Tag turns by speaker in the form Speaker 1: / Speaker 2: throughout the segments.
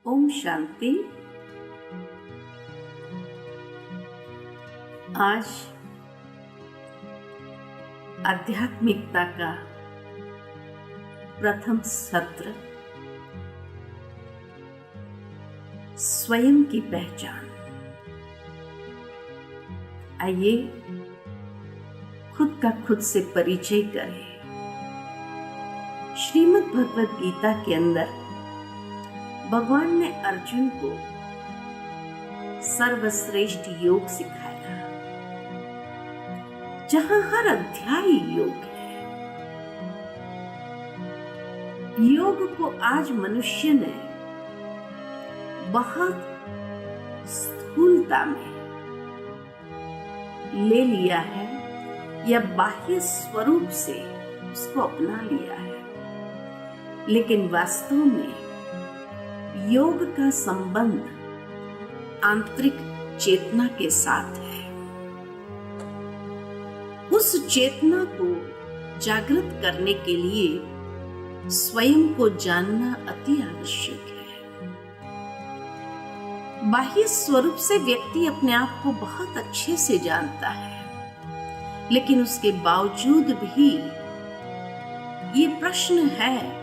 Speaker 1: ओम शांति। आज आध्यात्मिकता का प्रथम सत्र, स्वयं की पहचान। आइए खुद का खुद से परिचय करें। श्रीमद् भगवद गीता के अंदर भगवान ने अर्जुन को सर्वश्रेष्ठ योग सिखाया, जहां हर अध्याय योग है। योग को आज मनुष्य ने बहुत स्थूलता में ले लिया है या बाह्य स्वरूप से उसको अपना लिया है, लेकिन वास्तव में योग का संबंध आंतरिक चेतना के साथ है। उस चेतना को जागृत करने के लिए स्वयं को जानना अति आवश्यक है। बाह्य स्वरूप से व्यक्ति अपने आप को बहुत अच्छे से जानता है, लेकिन उसके बावजूद भी ये प्रश्न है,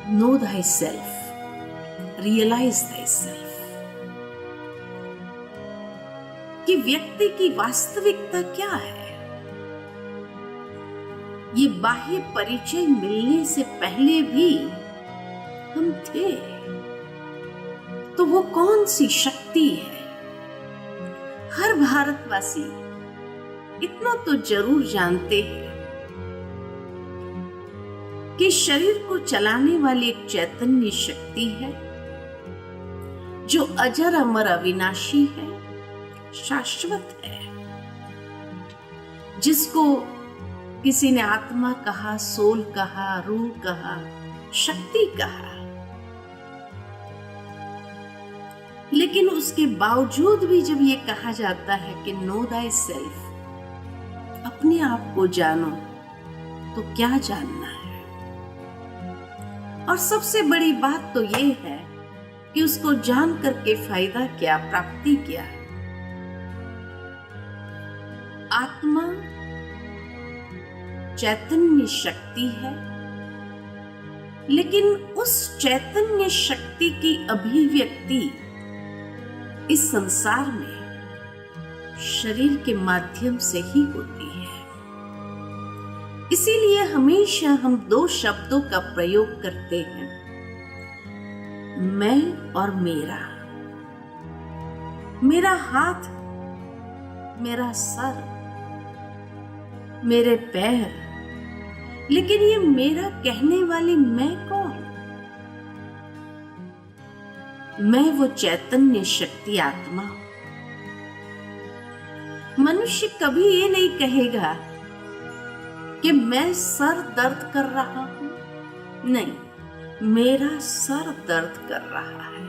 Speaker 1: Know thyself, realize thyself, कि व्यक्ति की वास्तविकता क्या है। ये बाह्य परिचय मिलने से पहले भी हम थे, तो वो कौन सी शक्ति है। हर भारतवासी इतना तो जरूर जानते हैं कि शरीर को चलाने वाली एक चैतन्य शक्ति है, जो अजर अमर अविनाशी है, शाश्वत है, जिसको किसी ने आत्मा कहा, सोल कहा, रूह कहा, शक्ति कहा। लेकिन उसके बावजूद भी जब ये कहा जाता है कि नो दाई सेल्फ, अपने आप को जानो, तो क्या जानना है। और सबसे बड़ी बात तो ये है कि उसको जान करके फायदा क्या, प्राप्ति क्या। आत्मा चैतन्य शक्ति है, लेकिन उस चैतन्य शक्ति की अभिव्यक्ति इस संसार में शरीर के माध्यम से ही होती है। इसीलिए हमेशा हम दो शब्दों का प्रयोग करते हैं, मैं और मेरा। मेरा हाथ, मेरा सर, मेरे पैर, लेकिन ये मेरा कहने वाली मैं कौन। मैं वो चैतन्य शक्ति आत्मा। मनुष्य कभी ये नहीं कहेगा कि मैं सर दर्द कर रहा हूं। नहीं, मेरा सर दर्द कर रहा है,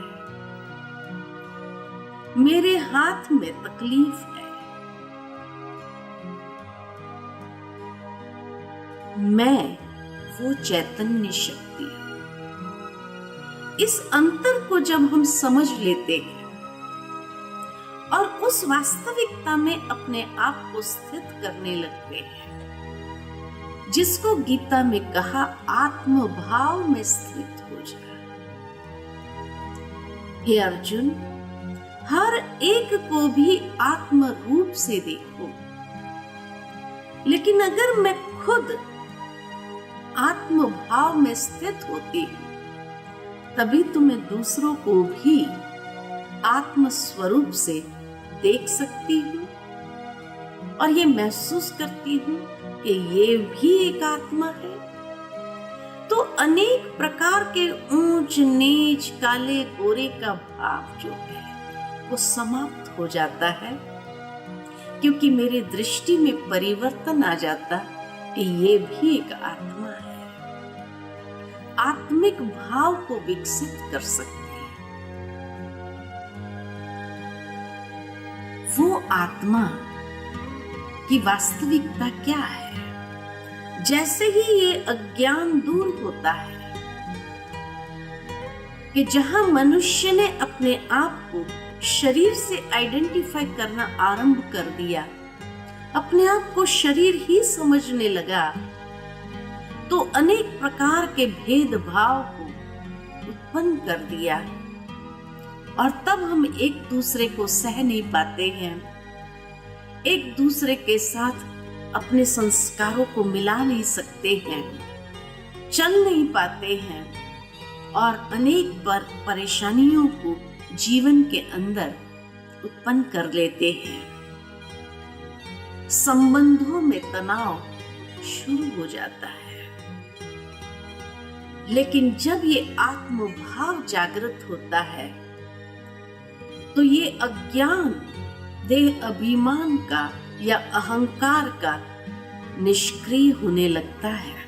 Speaker 1: मेरे हाथ में तकलीफ है। मैं वो चैतन्य शक्ति। इस अंतर को जब हम समझ लेते हैं और उस वास्तविकता में अपने आप को स्थित करने लगते हैं, जिसको गीता में कहा आत्म भाव में स्थित हो जा। हे अर्जुन, हर एक को भी आत्म रूप से देखो, लेकिन अगर मैं खुद आत्म भाव में स्थित होती हूं, तभी तो मैं दूसरों को भी आत्म स्वरूप से देख सकती हूं और ये महसूस करती हूं कि ये भी एक आत्मा है। तो अनेक प्रकार के ऊंच नीच, काले गोरे का भाव जो है वो समाप्त हो जाता है, क्योंकि मेरी दृष्टि में परिवर्तन आ जाता कि ये भी एक आत्मा है। आत्मिक भाव को विकसित कर सकते हैं। वो आत्मा की वास्तविकता क्या है। जैसे ही ये अज्ञान दूर होता है, कि जहां मनुष्य ने अपने आप को शरीर से आइडेंटिफाई करना आरंभ कर दिया, अपने आप को शरीर ही समझने लगा, तो अनेक प्रकार के भेदभाव को उत्पन्न कर दिया। और तब हम एक दूसरे को सह नहीं पाते हैं, एक दूसरे के साथ अपने संस्कारों को मिला नहीं सकते हैं, चल नहीं पाते हैं और अनेक परेशानियों को जीवन के अंदर उत्पन्न कर लेते हैं। संबंधों में तनाव शुरू हो जाता है। लेकिन जब ये आत्मभाव जागृत होता है तो ये अज्ञान देह अभिमान का या अहंकार का निष्क्रिय होने लगता है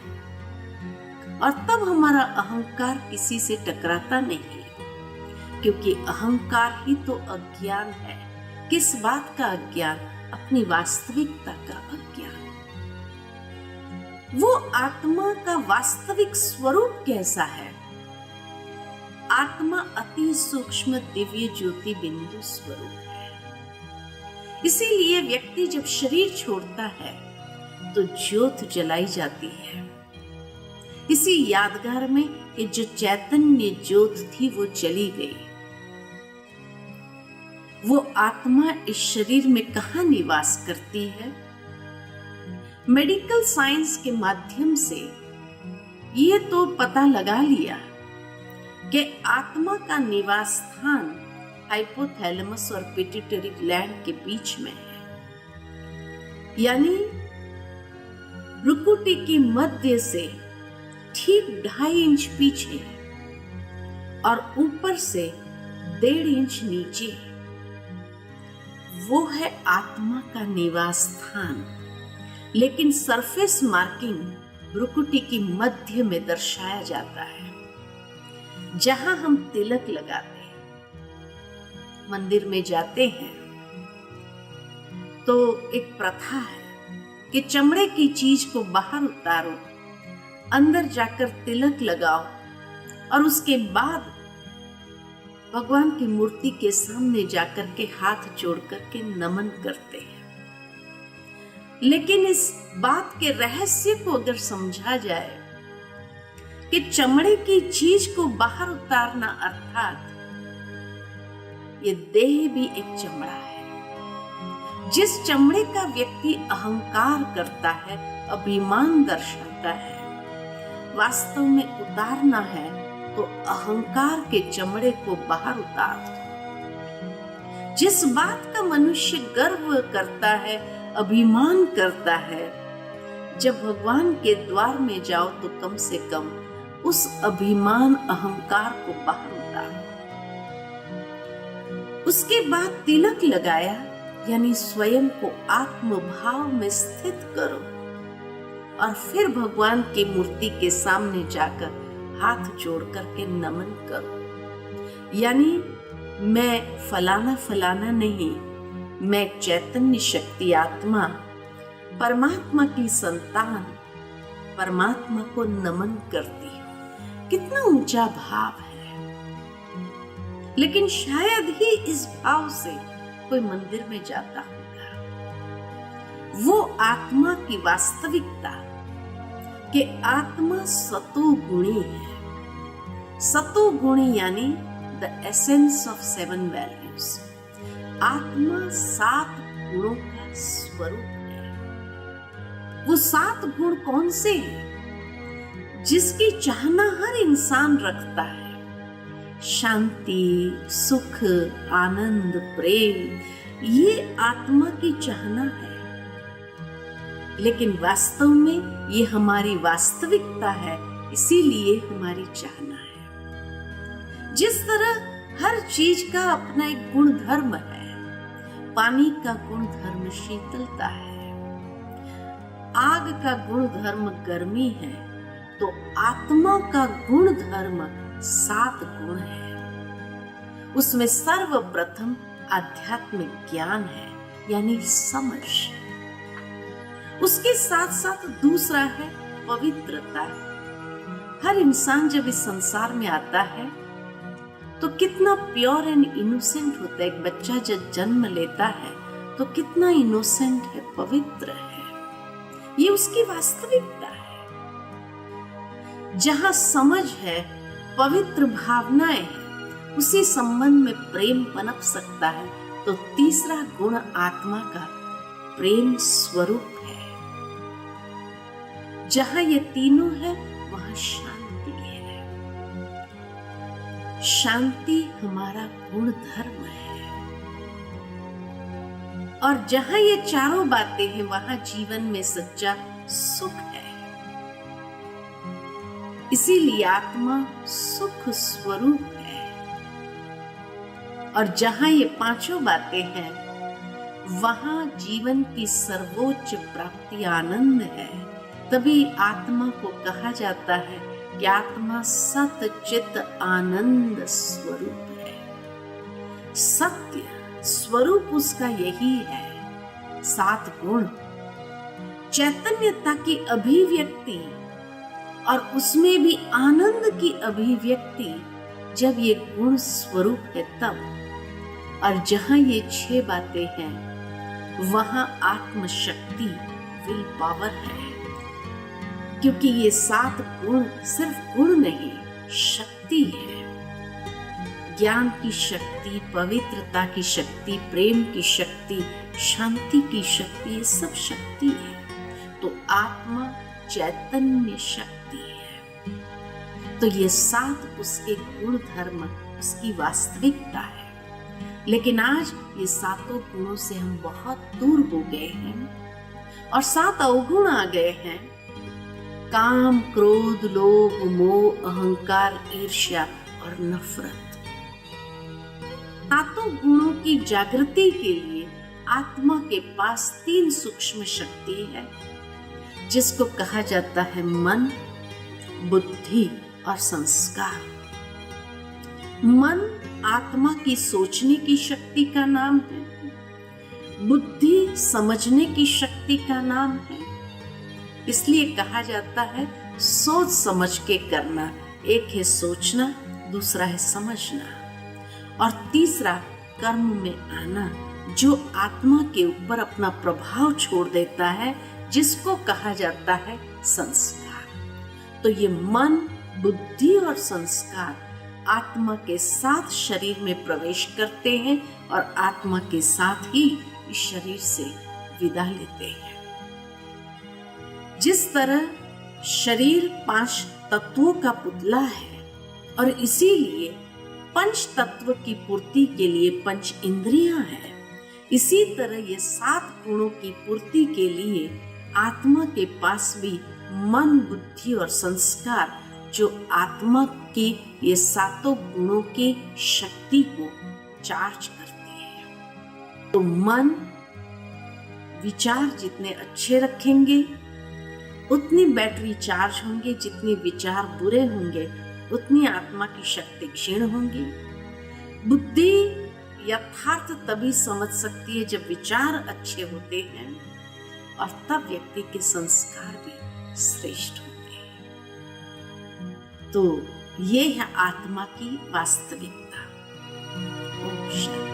Speaker 1: और तब हमारा अहंकार किसी से टकराता नहीं, क्योंकि अहंकार ही तो अज्ञान है। किस बात का अज्ञान? अपनी वास्तविकता का अज्ञान। वो आत्मा का वास्तविक स्वरूप कैसा है? आत्मा अति सूक्ष्म दिव्य ज्योति बिंदु स्वरूप है। इसीलिए व्यक्ति जब शरीर छोड़ता है तो ज्योत जलाई जाती है। इसी यादगार में कि जो चैतन्य ज्योत थी वो चली गई। वो आत्मा इस शरीर में कहाँ निवास करती है? मेडिकल साइंस के माध्यम से ये तो पता लगा लिया कि आत्मा का निवास स्थान हाइपोथैलेमस और पिट्यूटरी ग्लैंड के बीच में है, यानी भ्रुकुटी की मध्य से ठीक 2.5 इंच पीछे और ऊपर से 1.5 इंच नीचे। वो है आत्मा का निवास स्थान। लेकिन सरफेस मार्किंग भ्रुकुटी की मध्य में दर्शाया जाता है, जहां हम तिलक लगाते हैं। मंदिर में जाते हैं तो एक प्रथा है कि चमड़े की चीज को बाहर उतारो, अंदर जाकर तिलक लगाओ और उसके बाद भगवान की मूर्ति के सामने जाकर के हाथ जोड़ करके नमन करते हैं। लेकिन इस बात के रहस्य को अगर समझा जाए कि चमड़े की चीज को बाहर उतारना अर्थात ये देह भी एक चमड़ा है। जिस चमड़े का व्यक्ति अहंकार करता है, अभिमान दर्शाता है, वास्तव में उतारना है तो अहंकार के चमड़े को बाहर उतार दो। जिस बात का मनुष्य गर्व करता है, अभिमान करता है, जब भगवान के द्वार में जाओ तो कम से कम उस अभिमान अहंकार को बाहर उतारो। उसके बाद तिलक लगाया, यानी स्वयं को आत्मभाव में स्थित करो और फिर भगवान की मूर्ति के सामने जाकर हाथ जोड़ करके नमन करो। यानी मैं फलाना फलाना नहीं, मैं चैतन्य शक्ति आत्मा, परमात्मा की संतान, परमात्मा को नमन करती हूं। कितना ऊंचा भाव है। लेकिन शायद ही इस भाव से कोई मंदिर में जाता होगा। वो आत्मा की वास्तविकता कि आत्मा सतोगुणी है। सतोगुणी यानी द एसेंस ऑफ 7 वैल्यूज। आत्मा 7 गुणों का स्वरूप है। वो 7 गुण कौन से हैं जिसकी चाहना हर इंसान रखता है? शांति, सुख, आनंद, प्रेम, ये आत्मा की चाहना है। लेकिन वास्तव में ये हमारी वास्तविकता है, इसीलिए हमारी चाहना है। जिस तरह हर चीज का अपना एक गुण धर्म है। पानी का गुण धर्म शीतलता है, आग का गुण धर्म गर्मी है, तो आत्मा का गुण धर्म 7 गुण है। उसमें सर्वप्रथम आध्यात्मिक ज्ञान है, यानी समझ। उसके साथ साथ दूसरा है पवित्रता। हर इंसान जब इस संसार में आता है तो कितना प्योर एंड इनोसेंट होता है। एक बच्चा जब जन्म लेता है तो कितना इनोसेंट है, पवित्र है। ये उसकी वास्तविकता है। जहां समझ है, पवित्र भावनाएं हैं, उसी संबंध में प्रेम पनप सकता है। तो तीसरा गुण आत्मा का प्रेम स्वरूप है। जहां ये तीनों है वहां शांति है। शांति हमारा गुण धर्म है। और जहां ये चारों बातें हैं वहां जीवन में सच्चा सुख है। इसीलिए आत्मा सुख स्वरूप है। और जहां ये पांचों बातें हैं वहां जीवन की सर्वोच्च प्राप्ति आनंद है। तभी आत्मा को कहा जाता है कि आत्मा सत चित आनंद स्वरूप है। सत्य स्वरूप उसका यही है। 7 गुण, चैतन्यता की अभिव्यक्ति और उसमें भी आनंद की अभिव्यक्ति जब ये गुण स्वरूप है तब। और जहां ये 6 बातें हैं वहां आत्मशक्ति, विल पावर है। क्योंकि ये 7 गुण सिर्फ गुण नहीं, शक्ति है। ज्ञान की शक्ति, पवित्रता की शक्ति, प्रेम की शक्ति, शांति की शक्ति, ये सब शक्ति है। तो आत्मा चैतन्य शक्ति है। तो ये 7 उसके गुण धर्म, उसकी वास्तविकता है। लेकिन आज ये 7 गुणों से हम बहुत दूर हो गए हैं और 7 अवगुण आ गए हैं। काम, क्रोध, लोभ, मोह, अहंकार, ईर्ष्या और नफरत। 7 गुणों की जागृति के लिए आत्मा के पास 3 सूक्ष्म शक्ति है, जिसको कहा जाता है मन, बुद्धि और संस्कार। मन आत्मा की सोचने की शक्ति का नाम है। बुद्धि समझने की शक्ति का नाम है। इसलिए कहा जाता है सोच समझ के करना। एक है सोचना, दूसरा है समझना और तीसरा कर्म में आना, जो आत्मा के ऊपर अपना प्रभाव छोड़ देता है, जिसको कहा जाता है संस्कार। तो ये मन, बुद्धि और संस्कार आत्मा के साथ शरीर में प्रवेश करते हैं और आत्मा के साथ ही इस शरीर से विदा लेते हैं। जिस तरह शरीर 5 तत्वों का पुतला है और इसीलिए पंच तत्व की पूर्ति के लिए 5 इंद्रियां हैं, इसी तरह ये 7 गुणों की पूर्ति के लिए आत्मा के पास भी मन, बुद्धि और संस्कार, जो आत्मा के ये 7 गुणों की शक्ति को चार्ज करते हैं। तो मन, विचार जितने अच्छे रखेंगे उतनी बैटरी चार्ज होंगे, जितने विचार बुरे होंगे उतनी आत्मा की शक्ति क्षीण होंगी। बुद्धि यथार्थ तभी समझ सकती है जब विचार अच्छे होते हैं और तब व्यक्ति के संस्कार भी श्रेष्ठ होते हैं। तो ये है आत्मा की वास्तविकता। ओम शांति।